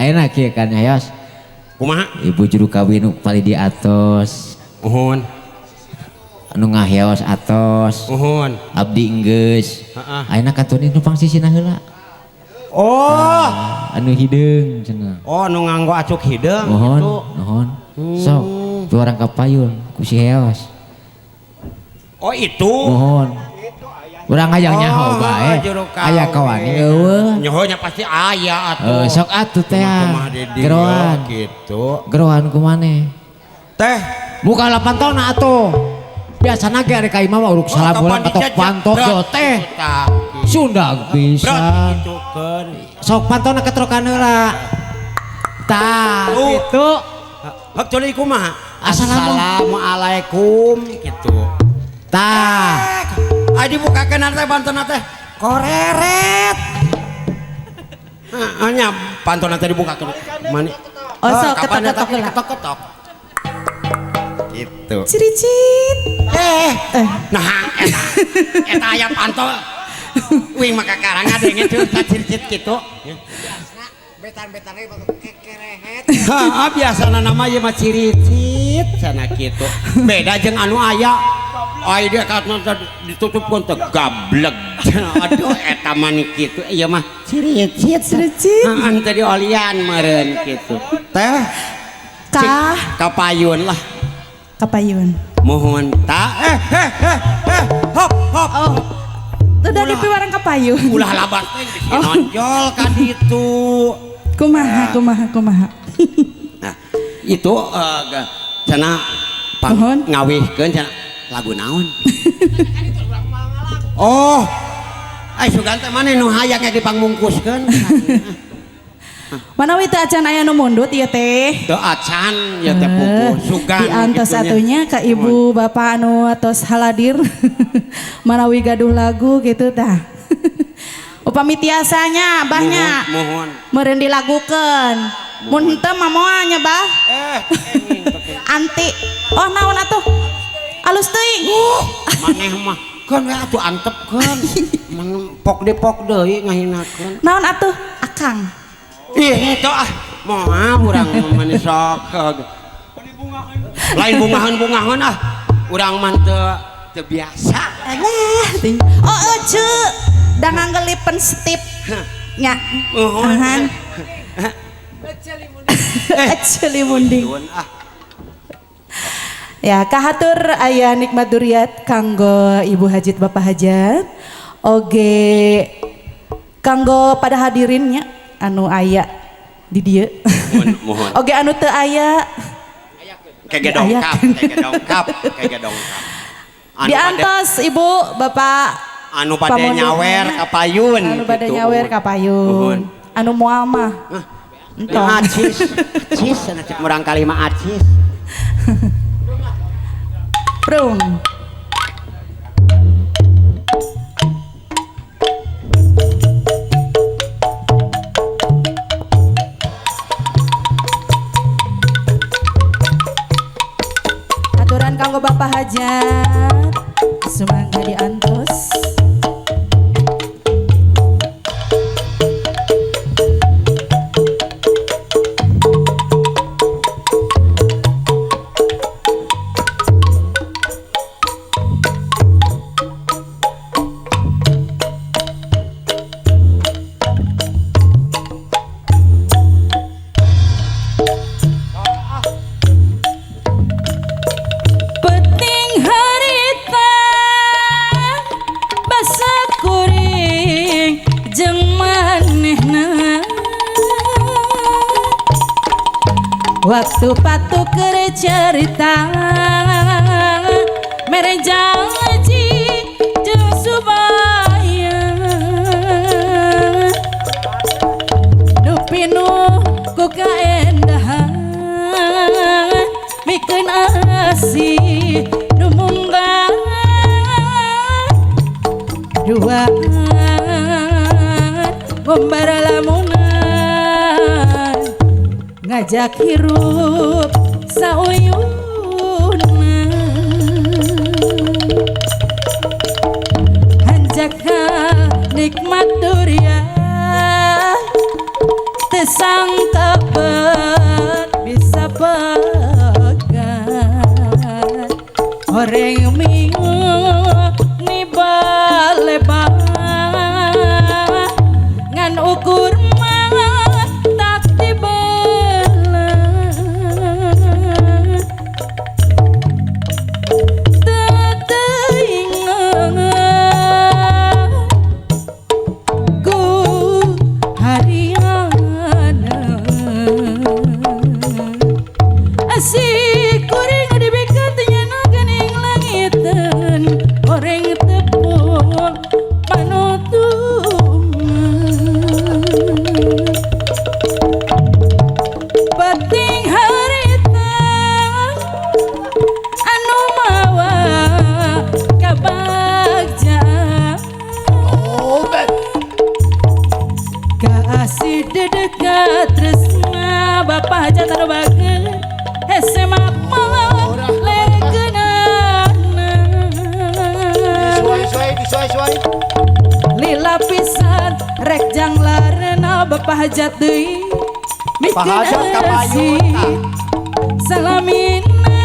ayeuna kieu kan hayos. Kumaha? Ibu juru kawin nu paling di atos. Uhun. Anu ngaheos atos. Uhun. Abdi enggeus. Heeh. Ayeuna katurin nu pangsisina heula. Oh. Anu hideung cenah. Oh, nu nganggo acuk hideung Nuhun, gitu. nuhun. Sok, tu orang kapayun ku si heos. Oh, itu. Nuhun. Urang hayang nyaho bae. Aya kawan eueuh. Nyahonya pasti aya atuh. Sok atuh teh. Kumaha di dieu Geroan. gitu. Geroan ku maneh. Teh, Muka 8 tahun atuh. Biasana ge ari ka imah mah uruk salah bulan katok pantok yo teh. Sundag pisan. Sok pantona ketrokan heula. Tah, kitu. Hak coli kumaha? Assalamualaikum gitu. Tah. Adi bukakeun teh pantona teh. Koreret. Hanya pantona teh dibukakeun. Mani. Oh, sok ketok-ketok heula. Ketok-ketok. Gitu. Ciricit. Nah, eta aya pantol. Wing maka karang ngadenge tuh ciricit gitu. Betan-betan ge kekerehet. Heeh, biasana nama ieu mah ciricit sana kitu. Beda jeung anu aya. Ai dia katna ditutupkeun teh gablek. Aduh eta mah kitu. Ieu mah ciricit. Ciricit. Heeh, teh diolian meureun kitu. Teh Kah kapayun lah. kapayun. Mohon tak hop hop. Oh. Tuh dari piwarang kapayun. Ulah labat teh nonjol ka ditu. Kumaha. Nah, itu cenah Mohon. ngawihkeun cenah lagu naon? Oh. Ai sugan teh maneh nu hayang dipangmungkuskeun. Manawi teh acan aya nu mundut ieu teh. Teu acan ya teh pupuh sugan. Diantos atunya ka ibu bapak anu atos haladir. Manawi gaduh lagu gitu tah. Upami tiasanya abahnya. Mohon. Meureun dilagukeun. Mun henteu mah moal nya bah. Anti. Oh naon atuh? Alus teuing. Maneh mah kan we atuh antepkeun. Pok deui ngahinakeun. Naon atuh? Akang. Ih, itu moal urang mani sok. Lain bungahan urang mah teu biasa. Oh ece da nganggelipen stip nya. Ahan. Ece munding. Ya, kahatur aya nikmat duriat kanggo Ibu Hajit Bapak Hajat. Oge kanggo pada hadirinnya anu aya di dieu. Mohon. Oge anu teu aya Kege dongkap. diantos Ibu Bapak Anu bade nyawer kapayun. Anu bade nyawer kapayun. Anu moal mah. Entong. Acis cenah cek murang kali mah acis. Prung. Aturan kanggo Bapak Hajat sumangga diantos. Penting harita basa kuring jeung manehna waktu patu keur cerita mere janji jeung subaya nu pinuh ku kaendahan mikeun asih nu munggah duaan gombara lamunan ngajak hirup sauyuna hanjaka nikmat durian Tesangka bisa pegang orang minggu ni baleba ngan ukur mah tak dibelah teteingan ku hariana asik kuring dibikin nyana gening langitan orang tepung panutung penting harita anu mawa kabagja kasih dedekat tresna bapak aja taruh bagen hese mapa legenana disuai lila pisan rek janglarna bapak hajat deui Pak Hajat kapayun salamina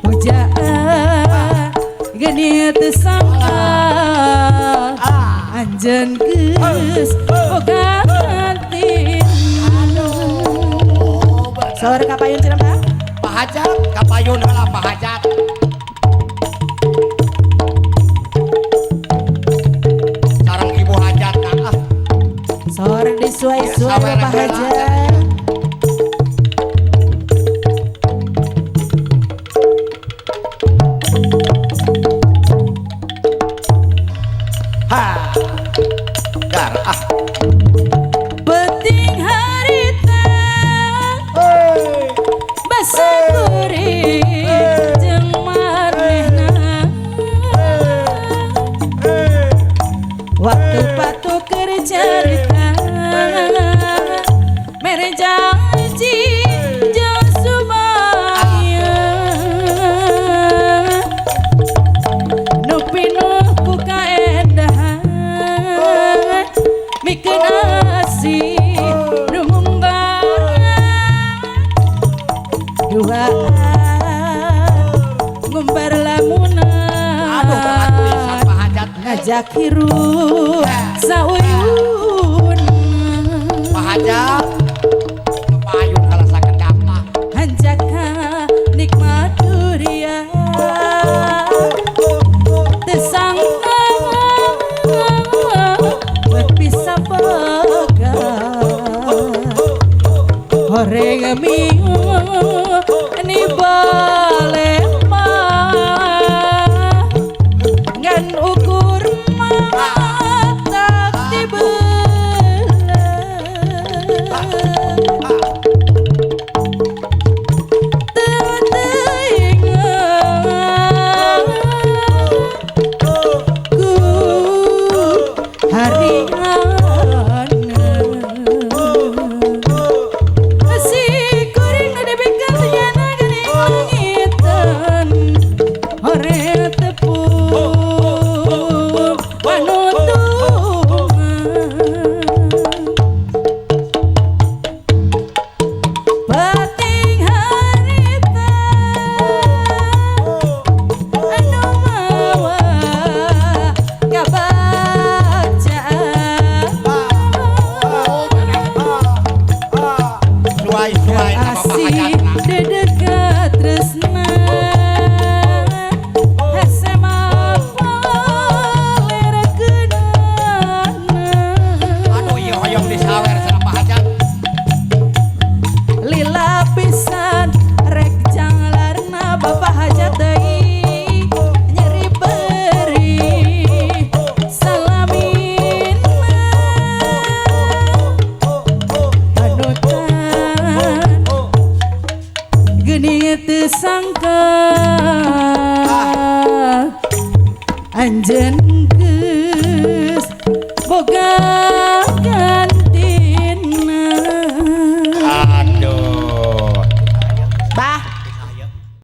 pujaan geni teu sangka anjeun geus boga ganti saur kapayun cenah Pak Pak Hajat kapayun heula Pak Hajat sareng Ibu Hajat nah saur disuai-suai Pak Hajat ha gar penting harita basa kuring jeung manehna waktu patu keur carita mere janji jeung sumaya nu pinuh ku kaendahan mikeun asih nu duaan ngumbar lamunan aduh berat pisan Pak Hajat ngajak hirup sauyun Pak Hajat kapayun kalasakeun dampah hanjaka nikmat durian tesangka buat bisa pegang horeng minggu ni balema ngan ukur mah tak dibelah anjeun geus boga